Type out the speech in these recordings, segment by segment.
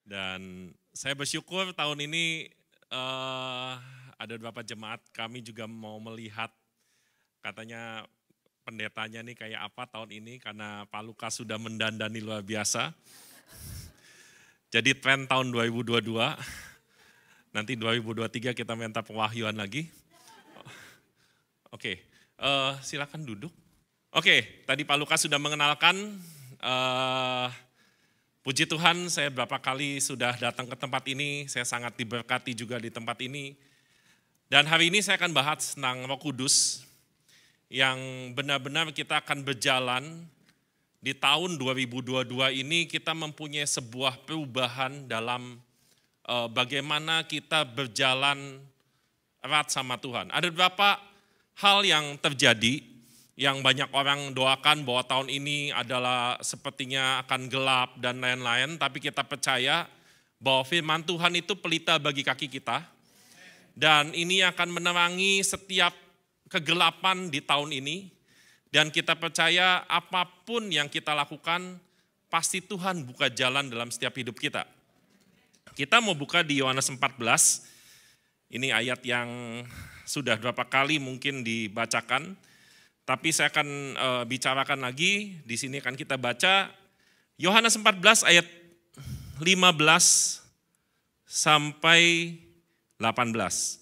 Dan saya bersyukur tahun ini ada beberapa jemaat kami juga mau melihat katanya pendetanya nih kayak apa tahun ini karena Pak Lukas sudah mendandani luar biasa. Jadi tren tahun 2022, nanti 2023 kita minta pewahyuan lagi. Oke, silakan duduk. Oke, tadi Pak Lukas sudah mengenalkan. Puji Tuhan, saya beberapa kali sudah datang ke tempat ini, saya sangat diberkati juga di tempat ini. Dan hari ini saya akan bahas tentang Roh Kudus, yang benar-benar kita akan berjalan di tahun 2022 ini. Kita mempunyai sebuah perubahan dalam bagaimana kita berjalan erat sama Tuhan. Ada beberapa hal yang terjadi yang banyak orang doakan bahwa tahun ini adalah sepertinya akan gelap dan lain-lain, tapi kita percaya bahwa firman Tuhan itu pelita bagi kaki kita, dan ini akan menerangi setiap kegelapan di tahun ini, dan kita percaya apapun yang kita lakukan, pasti Tuhan buka jalan dalam setiap hidup kita. Kita mau buka di Yohanes 14, ini ayat yang sudah berapa kali mungkin dibacakan, tapi saya akan bicarakan lagi, di sini akan kita baca Yohanes 14 ayat 15 sampai 18.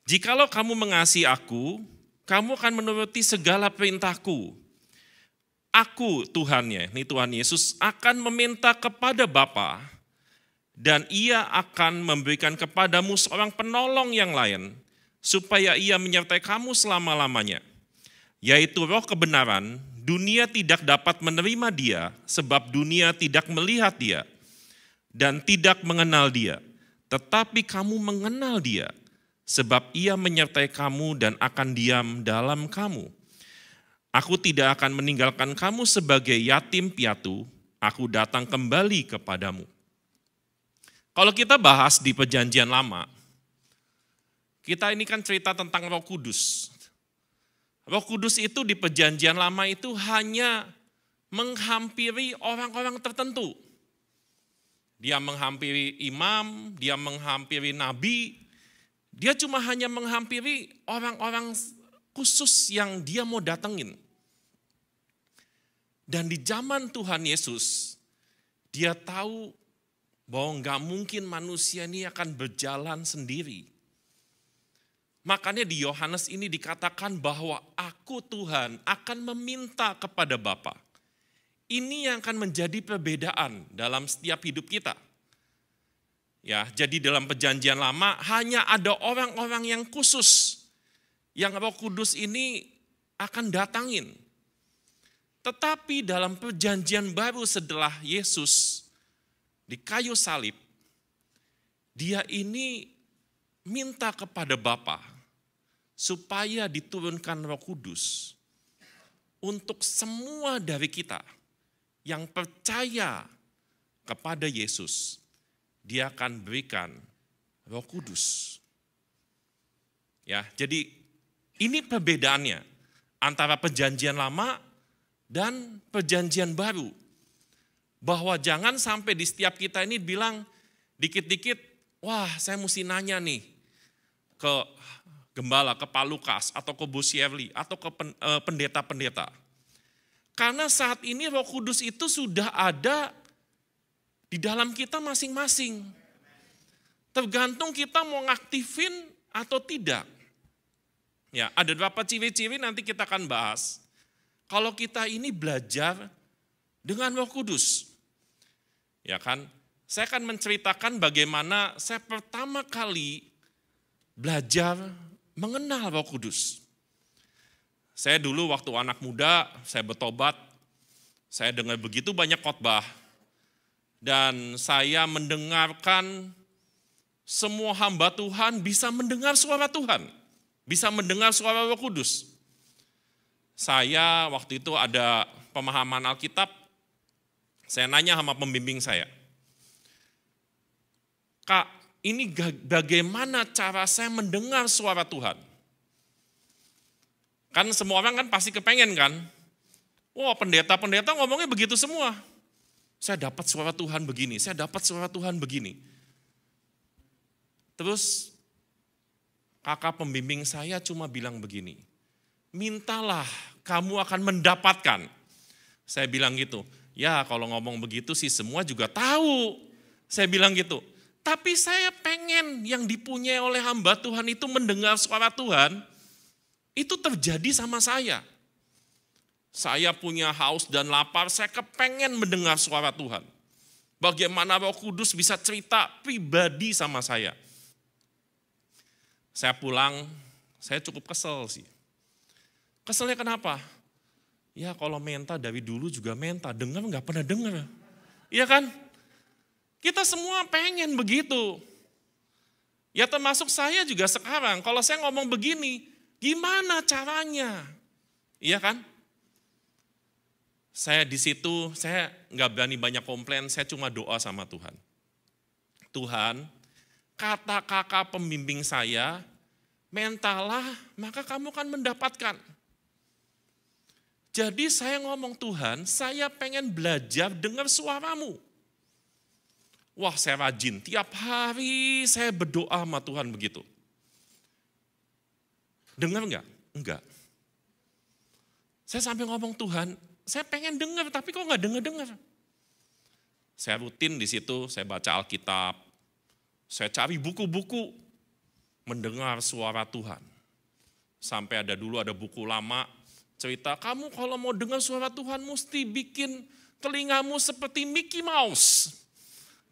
Jikalau kamu mengasihi aku, kamu akan menuruti segala perintahku. Aku Tuhannya, ini Tuhan Yesus, akan meminta kepada Bapa, dan ia akan memberikan kepadamu seorang penolong yang lain, supaya ia menyertai kamu selama-lamanya, yaitu Roh kebenaran. Dunia tidak dapat menerima dia, sebab dunia tidak melihat dia, dan tidak mengenal dia. Tetapi kamu mengenal dia, sebab ia menyertai kamu dan akan diam dalam kamu. Aku tidak akan meninggalkan kamu sebagai yatim piatu, aku datang kembali kepadamu. Kalau kita bahas di Perjanjian Lama, kita ini kan cerita tentang Roh Kudus. Roh Kudus itu di Perjanjian Lama itu hanya menghampiri orang-orang tertentu. Dia menghampiri imam, dia menghampiri nabi, dia cuma hanya menghampiri orang-orang khusus yang dia mau datengin. Dan di zaman Tuhan Yesus, dia tahu bahwa nggak mungkin manusia ini akan berjalan sendiri. Makanya di Yohanes ini dikatakan bahwa aku Tuhan akan meminta kepada Bapa. Ini yang akan menjadi perbedaan dalam setiap hidup kita. Ya, jadi dalam Perjanjian Lama hanya ada orang-orang yang khusus yang Roh Kudus ini akan datangin. Tetapi dalam Perjanjian Baru setelah Yesus di kayu salib, dia ini minta kepada Bapa supaya diturunkan Roh Kudus untuk semua dari kita yang percaya kepada Yesus. Dia akan berikan Roh Kudus. Ya, jadi ini perbedaannya antara Perjanjian Lama dan Perjanjian Baru. Bahwa jangan sampai di setiap kita ini bilang dikit-dikit, wah saya mesti nanya nih ke gembala, ke Pak Lukas, atau ke Bu Shirley, atau ke pendeta-pendeta. Karena saat ini Roh Kudus itu sudah ada di dalam kita masing-masing. Tergantung kita mau ngaktifin atau tidak. Ya, ada beberapa ciri-ciri nanti kita akan bahas. Kalau kita ini belajar dengan Roh Kudus. Ya kan? Saya akan menceritakan bagaimana saya pertama kali belajar mengenal Roh Kudus. Saya dulu waktu anak muda, saya bertobat, saya dengar begitu banyak khotbah, dan saya mendengarkan semua hamba Tuhan bisa mendengar suara Tuhan, bisa mendengar suara Roh Kudus. Saya waktu itu ada pemahaman Alkitab, saya nanya sama pembimbing saya, Kak, ini bagaimana cara saya mendengar suara Tuhan? Kan semua orang kan pasti kepengen kan? Wah, pendeta-pendeta ngomongnya begitu semua. Saya dapat suara Tuhan begini, saya dapat suara Tuhan begini. Terus kakak pembimbing saya cuma bilang begini, mintalah kamu akan mendapatkan. Saya bilang gitu, ya kalau ngomong begitu sih semua juga tahu. Saya bilang gitu, tapi saya pengen yang dipunyai oleh hamba Tuhan itu mendengar suara Tuhan, itu terjadi sama saya. Saya punya haus dan lapar, saya kepengen mendengar suara Tuhan. Bagaimana Roh Kudus bisa cerita pribadi sama saya. Saya pulang, saya cukup kesel sih. Keselnya kenapa? Ya kalau menta dari dulu juga menta, dengar nggak pernah dengar. Iya kan? Kita semua pengen begitu. Ya termasuk saya juga sekarang, kalau saya ngomong begini, gimana caranya? Iya kan? Saya di situ, saya nggak berani banyak komplain, saya cuma doa sama Tuhan. Tuhan, kata kakak pembimbing saya, mentalah maka kamu akan mendapatkan. Jadi saya ngomong, Tuhan, saya pengen belajar dengar suaramu. Wah, saya rajin, tiap hari saya berdoa sama Tuhan begitu. Dengar nggak? Enggak. Saya sampai ngomong, Tuhan, saya pengen dengar, tapi kok nggak dengar-dengar. Saya rutin di situ, saya baca Alkitab, saya cari buku-buku, mendengar suara Tuhan. Sampai dulu ada buku lama, cerita, kamu kalau mau dengar suara Tuhan mesti bikin telingamu seperti Mickey Mouse.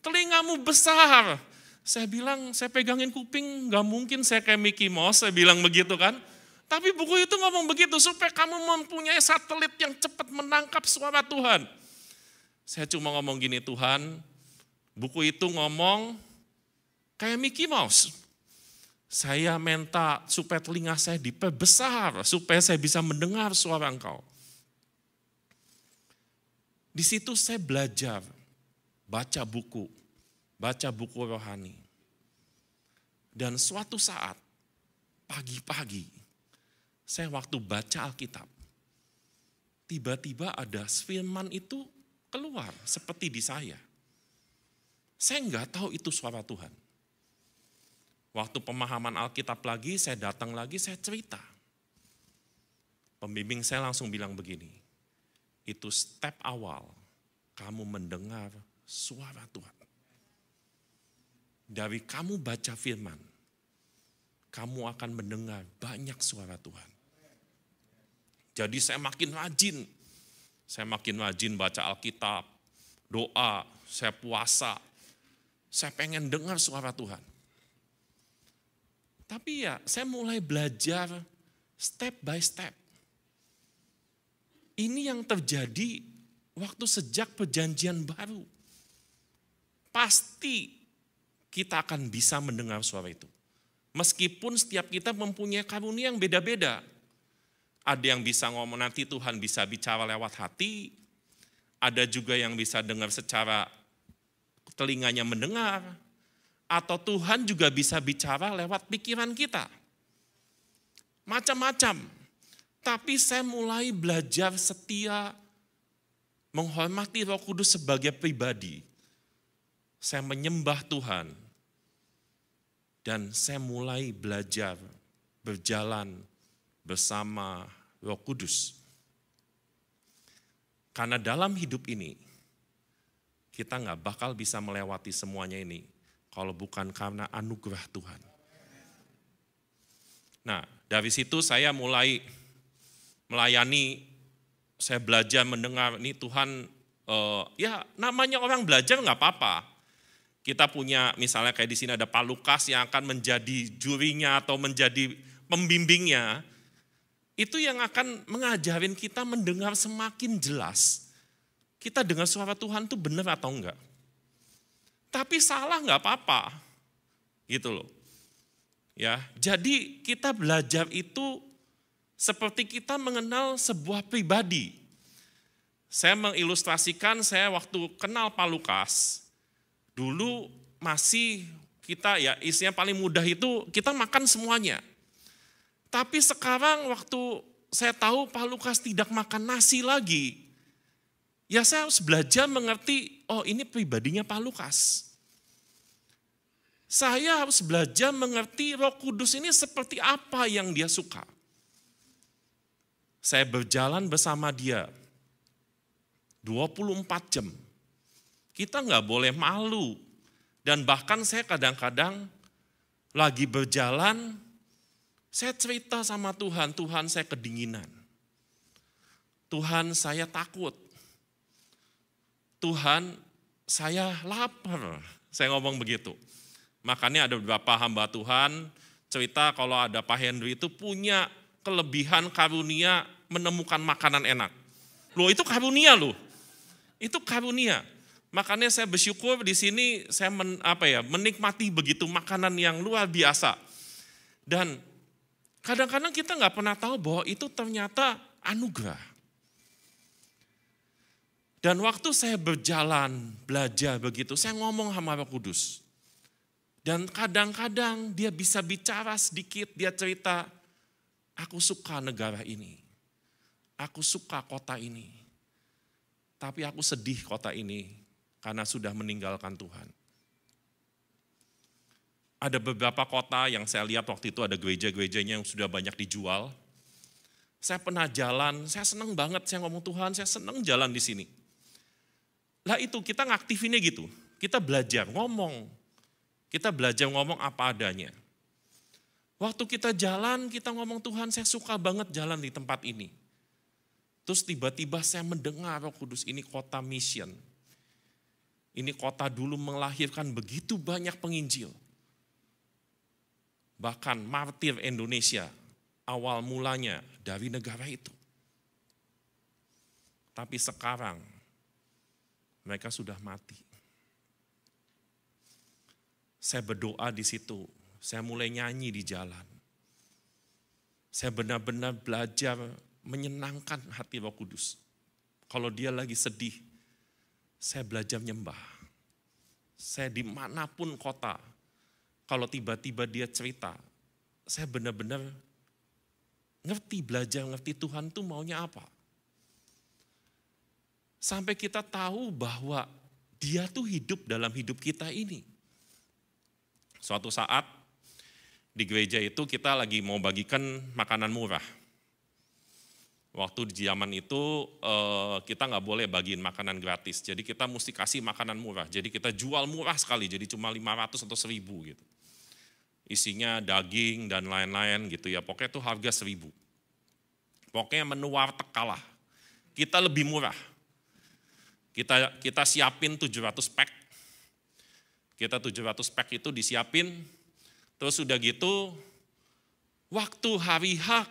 Telingamu besar. Saya bilang, saya pegangin kuping, nggak mungkin saya kayak Mickey Mouse, saya bilang begitu kan. Tapi buku itu ngomong begitu, supaya kamu mempunyai satelit yang cepat menangkap suara Tuhan. Saya cuma ngomong gini, Tuhan, buku itu ngomong kayak Mickey Mouse. Saya minta supaya telinga saya diperbesar, supaya saya bisa mendengar suara Engkau. Di situ saya belajar, baca buku rohani. Dan suatu saat, pagi-pagi, saya waktu baca Alkitab, tiba-tiba ada firman itu keluar seperti di saya. Saya nggak tahu itu suara Tuhan. Waktu pemahaman Alkitab lagi, saya datang lagi, saya cerita. Pembimbing saya langsung bilang begini, itu step awal kamu mendengar suara Tuhan. Dari kamu baca firman, kamu akan mendengar banyak suara Tuhan. Jadi saya makin rajin baca Alkitab, doa, saya puasa, saya pengen dengar suara Tuhan. Tapi ya saya mulai belajar step by step. Ini yang terjadi waktu sejak perjanjian baru. Pasti kita akan bisa mendengar suara itu. Meskipun setiap kita mempunyai karunia yang beda-beda. Ada yang bisa ngomong, nanti Tuhan bisa bicara lewat hati. Ada juga yang bisa dengar secara telinganya mendengar. Atau Tuhan juga bisa bicara lewat pikiran kita. Macam-macam. Tapi saya mulai belajar setia menghormati Roh Kudus sebagai pribadi. Saya menyembah Tuhan. Dan saya mulai belajar berjalan bersama Roh Kudus. Karena dalam hidup ini, kita nggak bakal bisa melewati semuanya ini kalau bukan karena anugerah Tuhan. Nah, dari situ saya mulai melayani, saya belajar mendengar, nih Tuhan, ya namanya orang belajar nggak apa-apa. Kita punya, misalnya kayak di sini ada Pak Lukas yang akan menjadi jurinya atau menjadi pembimbingnya, itu yang akan mengajarin kita mendengar semakin jelas. Kita dengar suara Tuhan itu benar atau enggak. Tapi salah enggak apa-apa. Gitu loh. Ya, jadi kita belajar itu seperti kita mengenal sebuah pribadi. Saya mengilustrasikan, saya waktu kenal Pak Lukas, dulu masih kita ya isinya paling mudah itu kita makan semuanya. Tapi sekarang waktu saya tahu Pak Lukas tidak makan nasi lagi, Ya saya harus belajar mengerti, oh ini pribadinya Pak Lukas. Saya harus belajar mengerti Roh Kudus ini seperti apa yang dia suka. Saya berjalan bersama dia 24 jam. Kita nggak boleh malu. Dan bahkan saya kadang-kadang lagi berjalan, saya cerita sama Tuhan, Tuhan saya kedinginan. Tuhan saya takut. Tuhan saya lapar. Saya ngomong begitu. Makanya ada beberapa hamba Tuhan cerita kalau ada Pak Henry itu punya kelebihan karunia menemukan makanan enak. Loh itu karunia loh. Itu karunia. Makanya saya bersyukur di sini saya menikmati begitu makanan yang luar biasa. Dan kadang-kadang kita nggak pernah tahu bahwa itu ternyata anugerah. Dan waktu saya berjalan, belajar begitu, saya ngomong sama Roh Kudus. Dan kadang-kadang dia bisa bicara sedikit, dia cerita, aku suka negara ini. Aku suka kota ini. Tapi aku sedih kota ini karena sudah meninggalkan Tuhan. Ada beberapa kota yang saya lihat waktu itu ada gereja-gerejanya yang sudah banyak dijual. Saya pernah jalan, saya senang banget, saya ngomong Tuhan, saya senang jalan di sini. Lah itu kita ngaktifinnya gitu, kita belajar ngomong. Kita belajar ngomong apa adanya. Waktu kita jalan, kita ngomong Tuhan saya suka banget jalan di tempat ini. Terus tiba-tiba saya mendengar Roh Kudus ini kota mission. Ini kota dulu melahirkan begitu banyak penginjil. Bahkan martir Indonesia awal mulanya dari negara itu. Tapi sekarang mereka sudah mati. Saya berdoa di situ, saya mulai nyanyi di jalan. Saya benar-benar belajar menyenangkan hati Roh Kudus. Kalau dia lagi sedih, saya belajar nyembah. Saya dimanapun kota, kalau tiba-tiba dia cerita, saya benar-benar belajar ngerti Tuhan itu maunya apa. Sampai kita tahu bahwa dia tuh hidup dalam hidup kita ini. Suatu saat di gereja itu kita lagi mau bagikan makanan murah. Waktu di zaman itu kita nggak boleh bagiin makanan gratis, jadi kita mesti kasih makanan murah. Jadi kita jual murah sekali, jadi cuma 500 atau 1000 gitu. Isinya daging dan lain-lain gitu ya, pokoknya itu harga 1000. Pokoknya menu warteg kalah, kita lebih murah. Kita siapin 700 pack. Kita 700 pack itu disiapin, terus udah gitu, waktu hari H,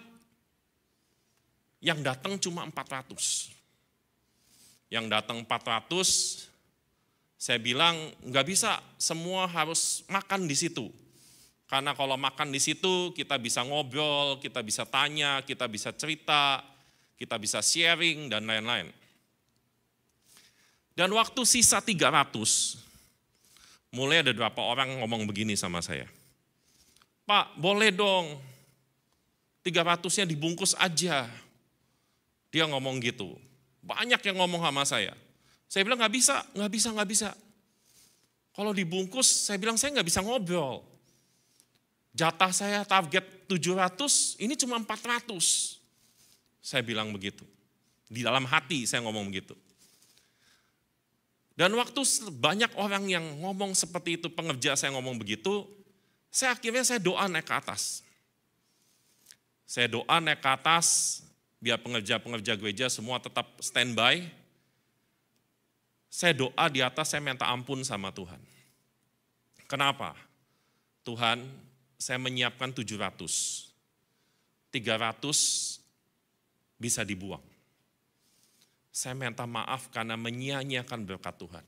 yang datang cuma 400. Yang datang 400, saya bilang nggak bisa, semua harus makan di situ. Karena kalau makan di situ, kita bisa ngobrol, kita bisa tanya, kita bisa cerita, kita bisa sharing, dan lain-lain. Dan waktu sisa 300, mulai ada beberapa orang ngomong begini sama saya. Pak, boleh dong 300-nya dibungkus aja. Dia ngomong gitu. Banyak yang ngomong sama saya. Saya bilang nggak bisa. Kalau dibungkus, saya bilang saya nggak bisa ngobrol. Jatah saya target 700, ini cuma 400. Saya bilang begitu. Di dalam hati saya ngomong begitu. Dan waktu banyak orang yang ngomong seperti itu, pengerja saya ngomong begitu, akhirnya saya doa naik ke atas. Saya doa naik ke atas, biar pengerja-pengerja gereja semua tetap standby. Saya doa di atas, saya minta ampun sama Tuhan. Kenapa? Tuhan, saya menyiapkan 700. 300 bisa dibuang. Saya minta maaf karena menyia-nyiakan berkat Tuhan.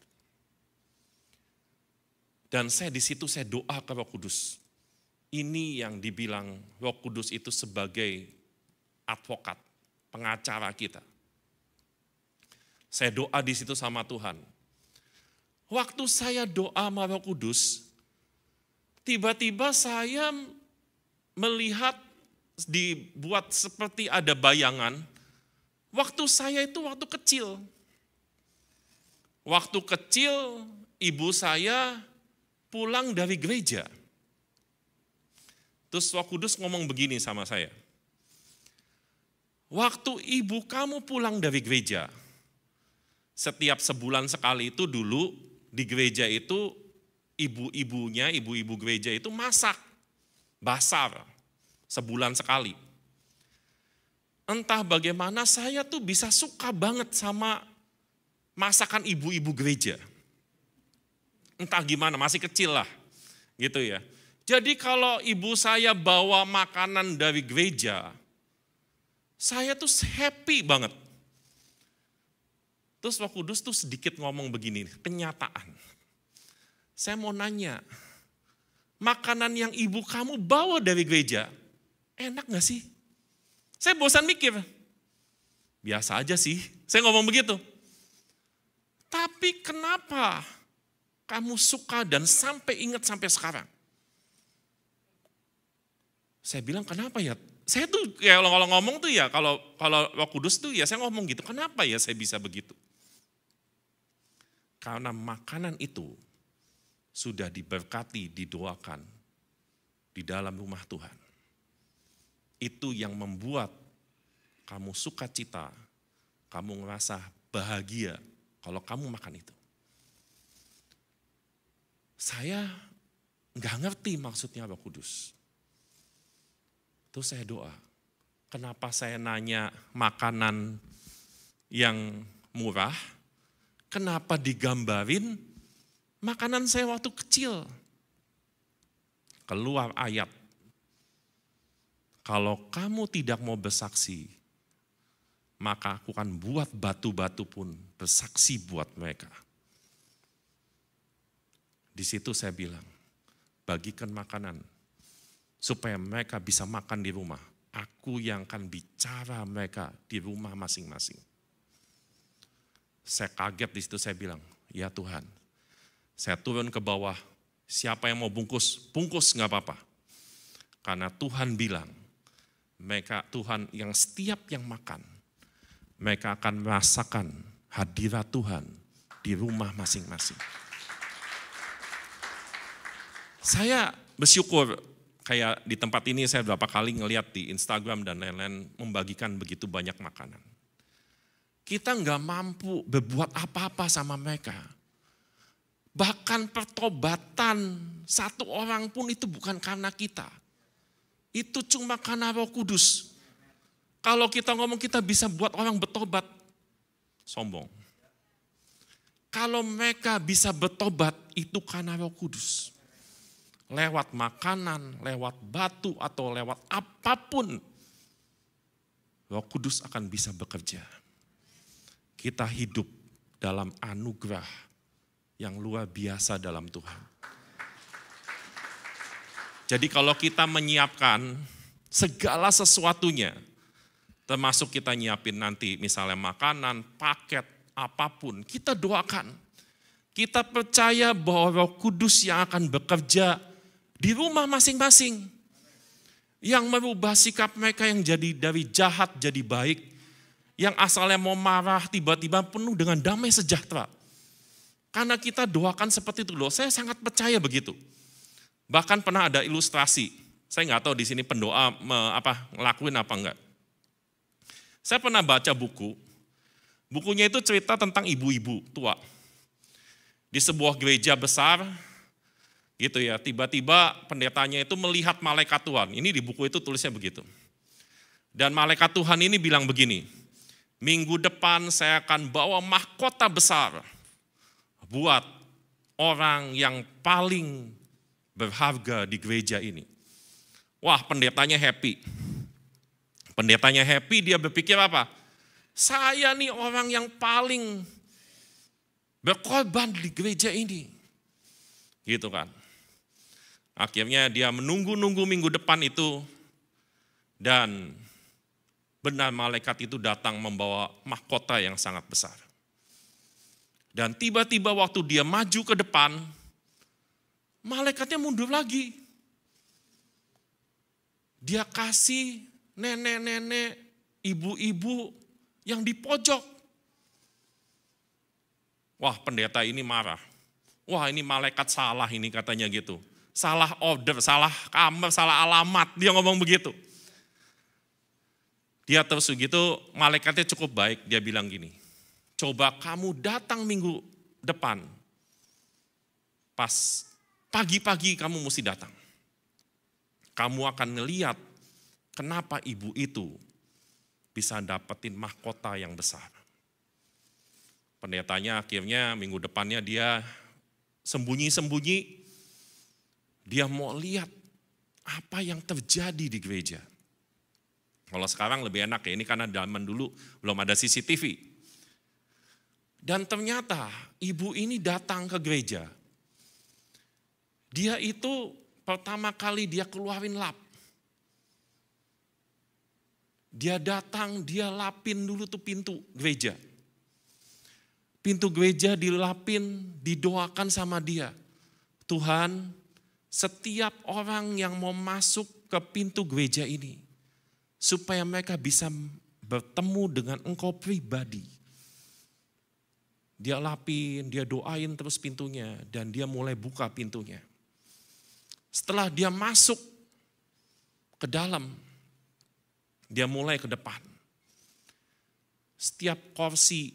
Dan di situ saya doa ke Roh Kudus. Ini yang dibilang Roh Kudus itu sebagai advokat, pengacara kita. Saya doa di situ sama Tuhan. Waktu saya doa sama Roh Kudus, tiba-tiba saya melihat dibuat seperti ada bayangan. Waktu saya itu waktu kecil. Waktu kecil ibu saya pulang dari gereja. Terus Roh Kudus ngomong begini sama saya. Waktu ibu kamu pulang dari gereja, setiap sebulan sekali itu dulu di gereja itu ibu-ibu gereja itu masak, basar, sebulan sekali. Entah bagaimana saya tuh bisa suka banget sama masakan ibu-ibu gereja. Entah gimana, masih kecil lah gitu ya. Jadi kalau ibu saya bawa makanan dari gereja, saya tuh happy banget. Terus Roh Kudus tuh sedikit ngomong begini, kenyataan. Saya mau nanya, makanan yang ibu kamu bawa dari gereja, enak gak sih? Saya bosan mikir, biasa aja sih, saya ngomong begitu. Tapi kenapa kamu suka dan sampai ingat sampai sekarang? Saya bilang kenapa ya? Saya tuh ya kalau ngomong tuh ya kalau Roh Kudus tuh ya saya ngomong gitu. Kenapa ya saya bisa begitu? Karena makanan itu sudah diberkati, didoakan di dalam rumah Tuhan. Itu yang membuat kamu sukacita, kamu ngerasa bahagia kalau kamu makan itu. Saya nggak ngerti maksudnya Roh Kudus. Terus saya doa, kenapa saya nanya makanan yang murah, kenapa digambarin makanan saya waktu kecil. Keluar ayat, kalau kamu tidak mau bersaksi, maka aku akan buat batu-batu pun bersaksi buat mereka. Di situ saya bilang, bagikan makanan, supaya mereka bisa makan di rumah. Aku yang akan bicara mereka di rumah masing-masing. Saya kaget di situ saya bilang, ya Tuhan, saya turun ke bawah, siapa yang mau bungkus, bungkus nggak apa-apa. Karena Tuhan bilang, mereka Tuhan yang setiap yang makan, mereka akan merasakan hadirat Tuhan di rumah masing-masing. Saya bersyukur, kayak di tempat ini saya berapa kali ngeliat di Instagram dan lain-lain membagikan begitu banyak makanan. Kita nggak mampu berbuat apa-apa sama mereka. Bahkan pertobatan satu orang pun itu bukan karena kita. Itu cuma karena Roh Kudus. Kalau kita ngomong kita bisa buat orang bertobat, sombong. Kalau mereka bisa bertobat itu karena Roh Kudus. Lewat makanan, lewat batu, atau lewat apapun, Roh Kudus akan bisa bekerja. Kita hidup dalam anugerah yang luar biasa dalam Tuhan. Jadi kalau kita menyiapkan segala sesuatunya, termasuk kita nyiapin nanti misalnya makanan, paket, apapun, kita doakan. Kita percaya bahwa Roh Kudus yang akan bekerja di rumah masing-masing, yang merubah sikap mereka yang jadi dari jahat jadi baik, yang asalnya mau marah tiba-tiba penuh dengan damai sejahtera. Karena kita doakan seperti itu loh, saya sangat percaya begitu. Bahkan pernah ada ilustrasi, saya nggak tahu di sini pendoa ngelakuin apa enggak. Saya pernah baca bukunya itu cerita tentang ibu-ibu tua. Di sebuah gereja besar, gitu ya, tiba-tiba pendetanya itu melihat malaikat Tuhan. Ini di buku itu tulisnya begitu. Dan malaikat Tuhan ini bilang begini, minggu depan saya akan bawa mahkota besar buat orang yang paling berharga di gereja ini. Wah, pendetanya happy. Pendetanya happy, dia berpikir apa? Saya nih orang yang paling berkorban di gereja ini. Gitu kan. Akhirnya dia menunggu minggu depan itu, dan benar malaikat itu datang membawa mahkota yang sangat besar. Dan tiba-tiba waktu dia maju ke depan, malaikatnya mundur lagi. Dia kasih nenek-nenek, ibu-ibu yang di pojok. Wah, pendeta ini marah. Wah, ini malaikat salah ini katanya gitu. Salah order, salah kamar, salah alamat. Dia ngomong begitu. Dia terus begitu, malaikatnya cukup baik. Dia bilang gini, coba kamu datang minggu depan. Pas pagi-pagi kamu mesti datang. Kamu akan ngeliat kenapa ibu itu bisa dapetin mahkota yang besar. Pendetanya akhirnya minggu depannya dia sembunyi-sembunyi. Dia mau lihat apa yang terjadi di gereja. Kalau sekarang lebih enak ya, ini karena zaman dulu belum ada CCTV. Dan ternyata ibu ini datang ke gereja. Dia itu pertama kali dia keluarin lap. Dia datang, dia lapin dulu tuh pintu gereja. Pintu gereja dilapin, didoakan sama dia. Tuhan, setiap orang yang mau masuk ke pintu gereja ini, supaya mereka bisa bertemu dengan Engkau pribadi. Dia lapin, dia doain terus pintunya, dan dia mulai buka pintunya. Setelah dia masuk ke dalam, dia mulai ke depan. Setiap kursi,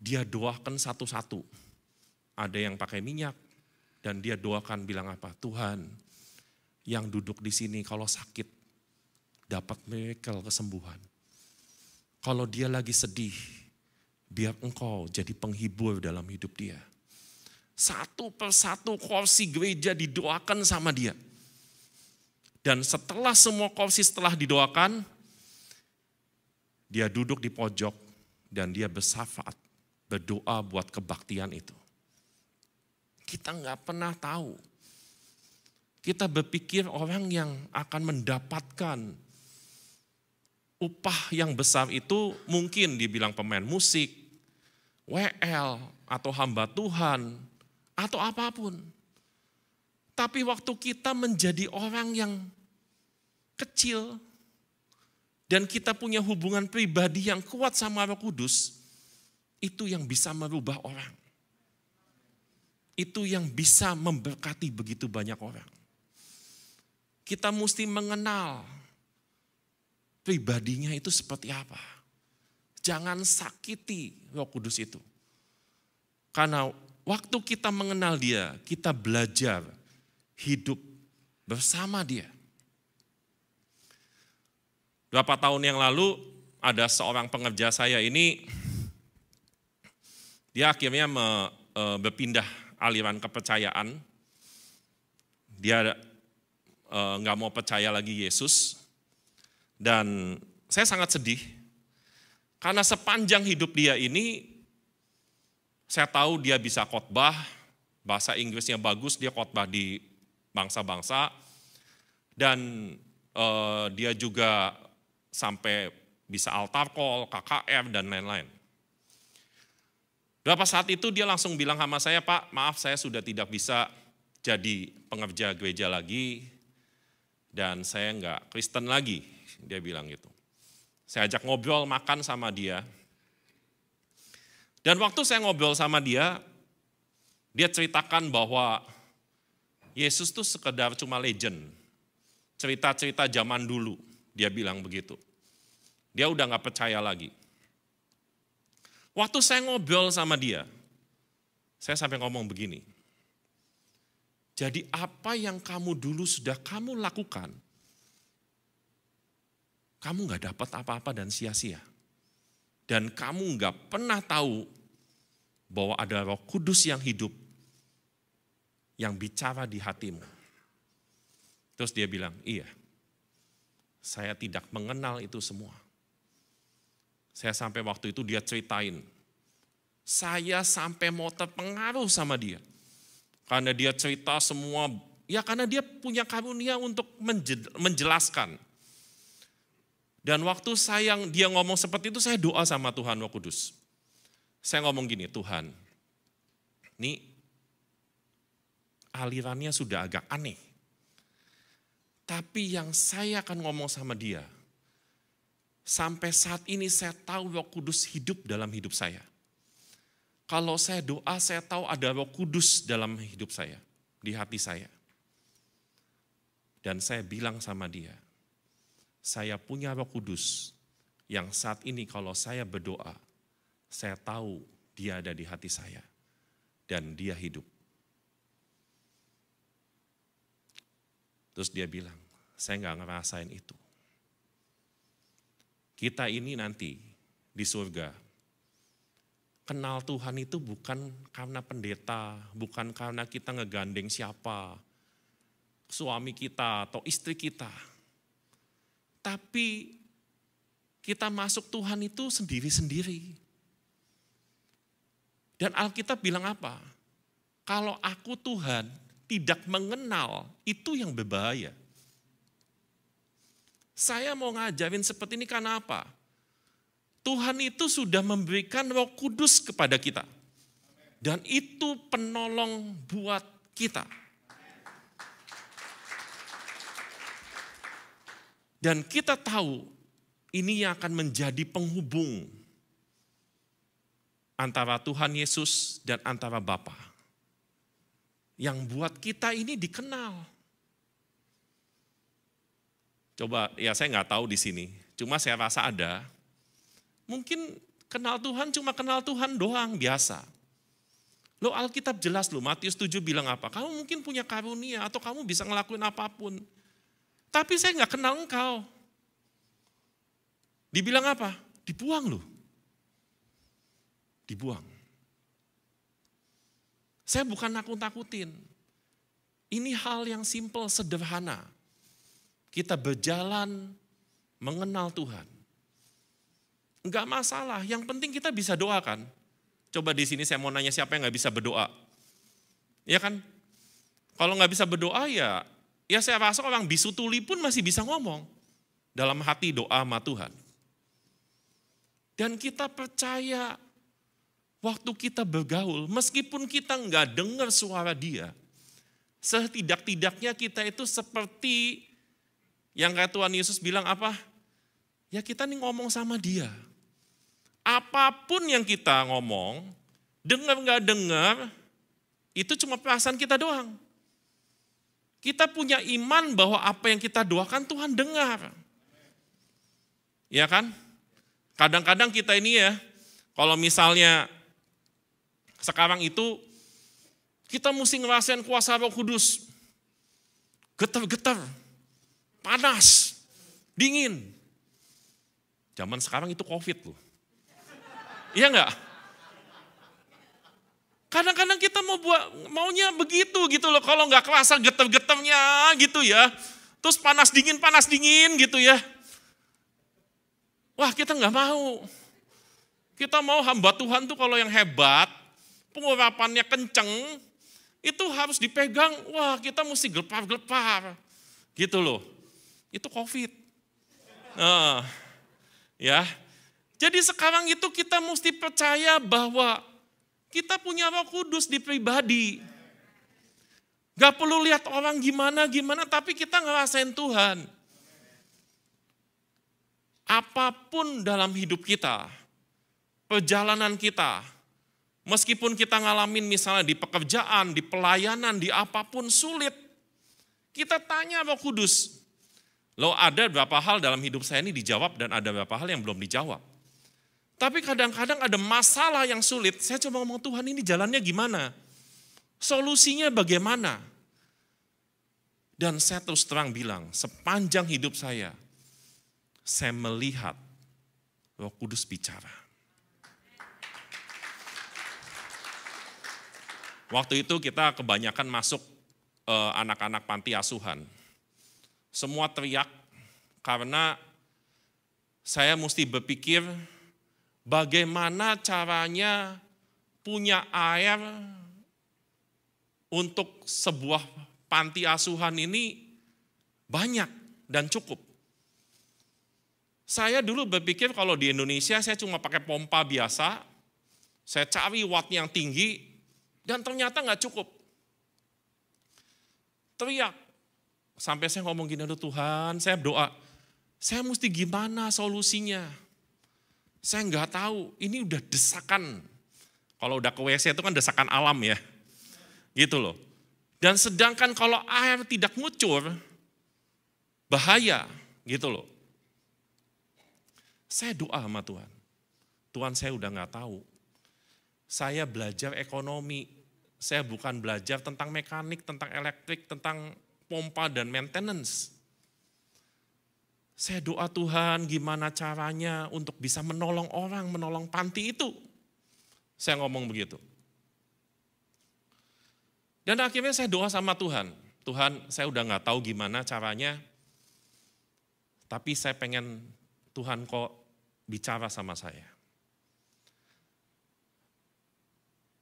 dia doakan satu-satu. Ada yang pakai minyak, dan dia doakan bilang apa? Tuhan, yang duduk di sini kalau sakit, dapat miracle kesembuhan. Kalau dia lagi sedih, biar Engkau jadi penghibur dalam hidup dia. Satu persatu kursi gereja didoakan sama dia. Dan setelah semua kursi setelah didoakan, dia duduk di pojok dan dia bersyafaat, berdoa buat kebaktian itu. Kita nggak pernah tahu. Kita berpikir orang yang akan mendapatkan upah yang besar itu mungkin dibilang pemain musik, WL, atau hamba Tuhan, atau apapun. Tapi waktu kita menjadi orang yang kecil, dan kita punya hubungan pribadi yang kuat sama Roh Kudus, itu yang bisa merubah orang. Itu yang bisa memberkati begitu banyak orang. Kita mesti mengenal pribadinya itu seperti apa. Jangan sakiti Roh Kudus itu. Karena waktu kita mengenal dia, kita belajar hidup bersama dia. Berapa tahun yang lalu ada seorang pengerja saya ini, dia akhirnya berpindah aliran kepercayaan. Dia nggak mau percaya lagi Yesus. Dan saya sangat sedih, karena sepanjang hidup dia ini, saya tahu dia bisa khotbah, bahasa Inggrisnya bagus, dia khotbah di bangsa-bangsa, dan dia juga sampai bisa altar call, KKR, dan lain-lain. Berapa saat itu dia langsung bilang sama saya, Pak, maaf saya sudah tidak bisa jadi pengerja gereja lagi, dan saya nggak Kristen lagi, dia bilang gitu. Saya ajak ngobrol, makan sama dia. Dan waktu saya ngobrol sama dia ceritakan bahwa Yesus itu sekedar cuma legend. Cerita-cerita zaman dulu, dia bilang begitu. Dia udah gak percaya lagi. Waktu saya ngobrol sama dia, saya sampai ngomong begini. Jadi apa yang kamu dulu sudah kamu lakukan, kamu gak dapat apa-apa dan sia-sia. Dan kamu gak pernah tahu bahwa ada Roh Kudus yang hidup, yang bicara di hatimu. Terus dia bilang, iya, saya tidak mengenal itu semua. Saya sampai waktu itu dia ceritain, saya sampai mau terpengaruh sama dia. Karena dia cerita semua, ya karena dia punya karunia untuk menjelaskan. Dan waktu dia ngomong seperti itu, saya doa sama Tuhan Roh Kudus. Saya ngomong gini, Tuhan, ini alirannya sudah agak aneh. Tapi yang saya akan ngomong sama dia, sampai saat ini saya tahu Roh Kudus hidup dalam hidup saya. Kalau saya doa, saya tahu ada Roh Kudus dalam hidup saya, di hati saya. Dan saya bilang sama dia, saya punya Roh Kudus yang saat ini kalau saya berdoa, saya tahu dia ada di hati saya dan dia hidup. Terus dia bilang, saya nggak ngerasain itu. Kita ini nanti di surga, kenal Tuhan itu bukan karena pendeta, bukan karena kita ngegandeng siapa, suami kita atau istri kita. Tapi kita masuk Tuhan itu sendiri-sendiri. Dan Alkitab bilang apa? Kalau aku Tuhan tidak mengenal, itu yang berbahaya. Saya mau ngajarin seperti ini karena apa? Tuhan itu sudah memberikan Roh Kudus kepada kita. Dan itu penolong buat kita. Dan kita tahu ini yang akan menjadi penghubung antara Tuhan Yesus dan antara Bapa. Yang buat kita ini dikenal. Coba, ya saya nggak tahu di sini, cuma saya rasa ada. Mungkin kenal Tuhan cuma kenal Tuhan doang, biasa. Lo Alkitab jelas lo, Matius 7 bilang apa? Kamu mungkin punya karunia atau kamu bisa ngelakuin apapun. Tapi saya nggak kenal engkau. Dibilang apa? Dibuang lo. Dibuang. Saya bukan nakut-nakutin. Ini hal yang simple, sederhana. Kita berjalan mengenal Tuhan. Enggak masalah, yang penting kita bisa doakan. Coba di sini saya mau nanya siapa yang nggak bisa berdoa. Ya kan? Kalau nggak bisa berdoa ya saya rasa orang bisu tuli pun masih bisa ngomong. Dalam hati doa sama Tuhan. Dan kita percaya waktu kita bergaul, meskipun kita nggak dengar suara dia, setidak-tidaknya kita itu seperti yang kayak Tuhan Yesus bilang apa? Ya kita nih ngomong sama dia. Apapun yang kita ngomong, dengar nggak dengar, itu cuma perasaan kita doang. Kita punya iman bahwa apa yang kita doakan Tuhan dengar. Ya kan? Kadang-kadang kita ini ya, kalau misalnya sekarang itu, kita mesti ngerasain kuasa Roh Kudus. Getar-getar. Panas, dingin. Zaman sekarang itu COVID loh. Iya enggak? Kadang-kadang kita maunya begitu gitu loh. Kalau enggak kerasa getar-getarnya gitu ya. Terus panas dingin gitu ya. Wah kita enggak mau. Kita mau hamba Tuhan tuh kalau yang hebat, pengurapannya kenceng, itu harus dipegang. Wah kita mesti gelepar-gelepar. Gitu loh. Itu COVID. Ya. Jadi sekarang itu kita mesti percaya bahwa kita punya Roh Kudus di pribadi. Gak perlu lihat orang gimana, tapi kita ngerasain Tuhan. Apapun dalam hidup kita, perjalanan kita, meskipun kita ngalamin misalnya di pekerjaan, di pelayanan, di apapun sulit, kita tanya Roh Kudus. Loh ada beberapa hal dalam hidup saya ini dijawab dan ada beberapa hal yang belum dijawab. Tapi kadang-kadang ada masalah yang sulit, saya coba ngomong Tuhan ini jalannya gimana? Solusinya bagaimana? Dan saya terus terang bilang, sepanjang hidup saya melihat Roh Kudus bicara. Waktu itu kita kebanyakan masuk anak-anak panti asuhan. Semua teriak karena saya mesti berpikir bagaimana caranya punya air untuk sebuah panti asuhan ini banyak dan cukup. Saya dulu berpikir kalau di Indonesia saya cuma pakai pompa biasa, saya cari watt yang tinggi dan ternyata nggak cukup. Teriak. Sampai saya ngomong gini, aduh Tuhan, saya berdoa, saya mesti gimana solusinya? Saya nggak tahu, ini udah desakan. Kalau udah ke WC itu kan desakan alam ya. Gitu loh. Dan sedangkan kalau air tidak ngucur, bahaya gitu loh. Saya doa sama Tuhan. Tuhan, saya udah gak tahu. Saya belajar ekonomi. Saya bukan belajar tentang mekanik, tentang elektrik, tentang pompa dan maintenance. Saya doa Tuhan gimana caranya untuk bisa menolong orang, menolong panti itu. Saya ngomong begitu. Dan akhirnya saya doa sama Tuhan. Tuhan, saya udah gak tahu gimana caranya, tapi saya pengen Tuhan kok bicara sama saya.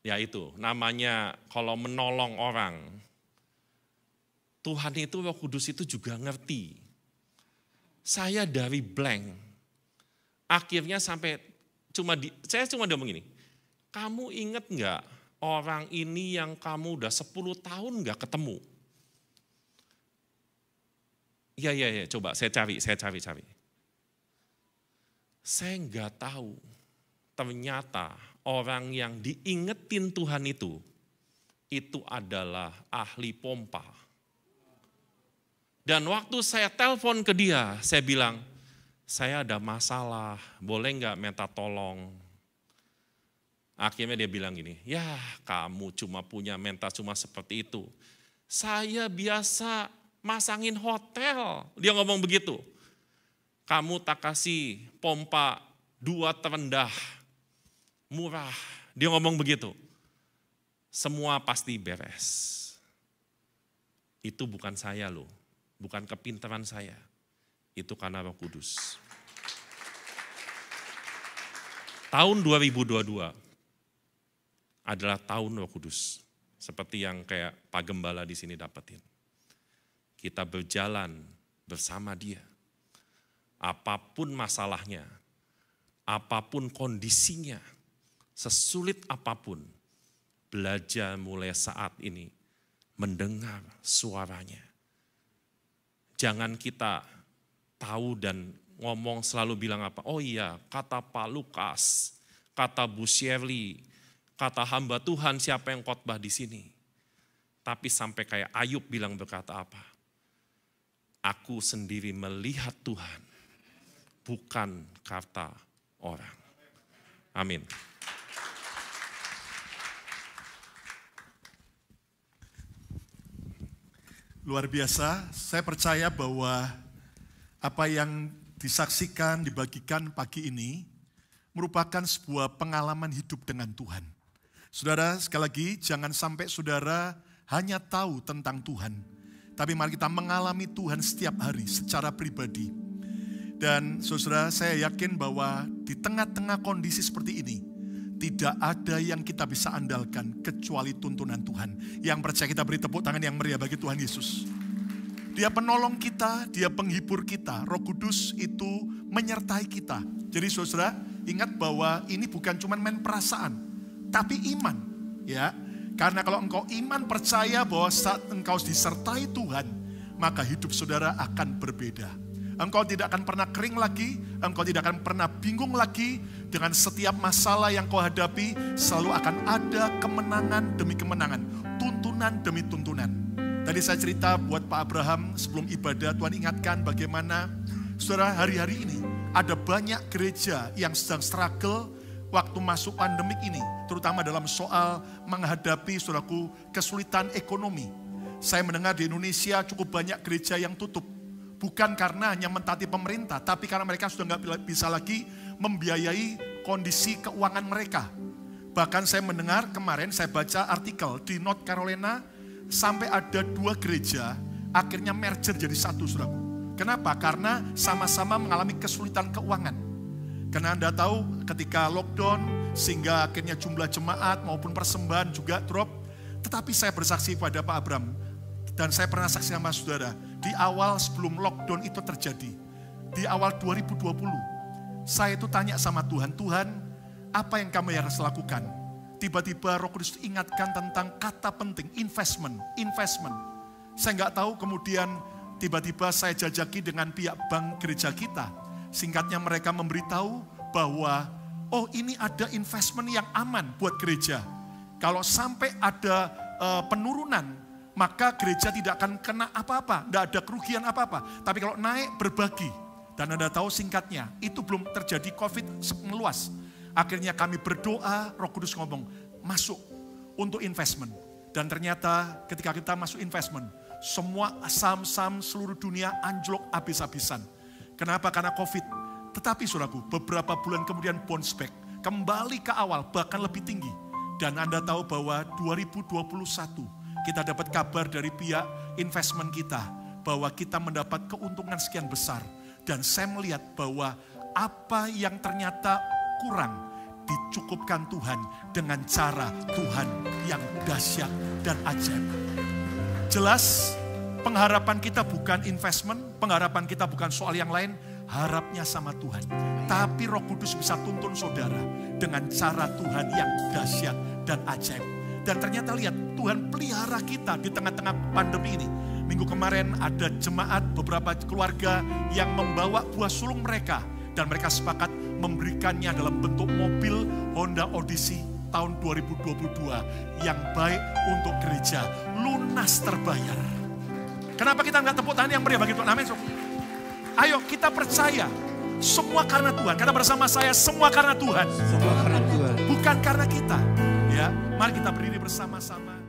Ya itu, namanya kalau menolong orang, Tuhan itu, Roh Kudus itu juga ngerti. Saya dari blank, akhirnya sampai saya cuma ngomong gini, kamu inget gak orang ini yang kamu udah 10 tahun gak ketemu? Iya, coba saya cari. Saya nggak tahu, ternyata orang yang diingetin Tuhan itu adalah ahli pompa. Dan waktu saya telepon ke dia, saya bilang, saya ada masalah, boleh nggak minta tolong? Akhirnya dia bilang gini, ya kamu minta cuma seperti itu. Saya biasa masangin hotel, dia ngomong begitu. Kamu tak kasih pompa 2 terendah, murah. Dia ngomong begitu. Semua pasti beres. Itu bukan saya loh, bukan kepintaran saya. Itu karena Roh Kudus. Tahun 2022 adalah tahun Roh Kudus. Seperti yang kayak Pak Gembala di sini dapetin. Kita berjalan bersama Dia. Apapun masalahnya, apapun kondisinya, sesulit apapun, belajar mulai saat ini mendengar suaranya. Jangan kita tahu dan ngomong selalu bilang apa, oh iya kata Pak Lukas, kata Bu Shirley, kata hamba Tuhan siapa yang khotbah di sini. Tapi sampai kayak Ayub bilang berkata apa? Aku sendiri melihat Tuhan, bukan kata orang. Amin. Luar biasa, saya percaya bahwa apa yang disaksikan, dibagikan pagi ini merupakan sebuah pengalaman hidup dengan Tuhan. Saudara, sekali lagi jangan sampai saudara hanya tahu tentang Tuhan, tapi mari kita mengalami Tuhan setiap hari secara pribadi. Dan saudara, saya yakin bahwa di tengah-tengah kondisi seperti ini, tidak ada yang kita bisa andalkan kecuali tuntunan Tuhan. Yang percaya kita beri tepuk tangan yang meriah bagi Tuhan Yesus. Dia penolong kita, Dia penghibur kita. Roh Kudus itu menyertai kita. Jadi saudara, ingat bahwa ini bukan cuma main perasaan, tapi iman. Ya, karena kalau engkau iman percaya bahwa saat engkau disertai Tuhan, maka hidup saudara akan berbeda. Engkau tidak akan pernah kering lagi, engkau tidak akan pernah bingung lagi. Dengan setiap masalah yang kau hadapi, selalu akan ada kemenangan demi kemenangan, tuntunan demi tuntunan. Tadi saya cerita buat Pak Abraham sebelum ibadah, Tuhan ingatkan bagaimana saudara hari-hari ini ada banyak gereja yang sedang struggle waktu masuk pandemik ini, terutama dalam soal menghadapi saudaraku kesulitan ekonomi. Saya mendengar di Indonesia cukup banyak gereja yang tutup. Bukan karena hanya mentaati pemerintah, tapi karena mereka sudah nggak bisa lagi membiayai kondisi keuangan mereka. Bahkan saya mendengar kemarin, saya baca artikel di North Carolina, sampai ada 2 gereja akhirnya merger jadi satu, saudaraku. Kenapa? Karena sama-sama mengalami kesulitan keuangan. Karena Anda tahu ketika lockdown, sehingga akhirnya jumlah jemaat maupun persembahan juga drop. Tetapi saya bersaksi pada Pak Abraham, dan saya pernah saksi sama saudara, di awal sebelum lockdown itu terjadi, di awal 2020, saya itu tanya sama Tuhan, Tuhan, apa yang kami harus lakukan? Tiba-tiba Roh Kudus ingatkan tentang kata penting, investment. Saya nggak tahu, kemudian tiba-tiba saya jajaki dengan pihak bank gereja kita. Singkatnya mereka memberitahu bahwa oh ini ada investment yang aman buat gereja. Kalau sampai ada penurunan, maka gereja tidak akan kena apa-apa, tidak ada kerugian apa-apa. Tapi kalau naik, berbagi. Dan Anda tahu singkatnya, itu belum terjadi COVID meluas. Akhirnya kami berdoa, Roh Kudus ngomong, masuk untuk investment. Dan ternyata ketika kita masuk investment, semua saham-saham seluruh dunia anjlok habis-habisan. Kenapa? Karena COVID. Tetapi saudaraku, beberapa bulan kemudian bounce back, kembali ke awal, bahkan lebih tinggi. Dan Anda tahu bahwa 2021 kita dapat kabar dari pihak investment kita bahwa kita mendapat keuntungan sekian besar. Dan saya melihat bahwa apa yang ternyata kurang dicukupkan Tuhan dengan cara Tuhan yang dahsyat dan ajaib. Jelas pengharapan kita bukan investment, pengharapan kita bukan soal yang lain, harapnya sama Tuhan. Tapi Roh Kudus bisa tuntun saudara dengan cara Tuhan yang dahsyat dan ajaib. Dan ternyata lihat, Tuhan pelihara kita di tengah-tengah pandemi ini. Minggu kemarin ada jemaat, beberapa keluarga yang membawa buah sulung mereka. Dan mereka sepakat memberikannya dalam bentuk mobil Honda Odyssey tahun 2022. Yang baik untuk gereja, lunas terbayar. Kenapa kita nggak tepuk tangan yang meriah bagi Tuhan? Amin. Ayo kita percaya, semua karena Tuhan. Kata bersama saya, semua karena Tuhan. Semua karena Tuhan. Bukan karena kita. Ya, mari kita berdiri bersama-sama.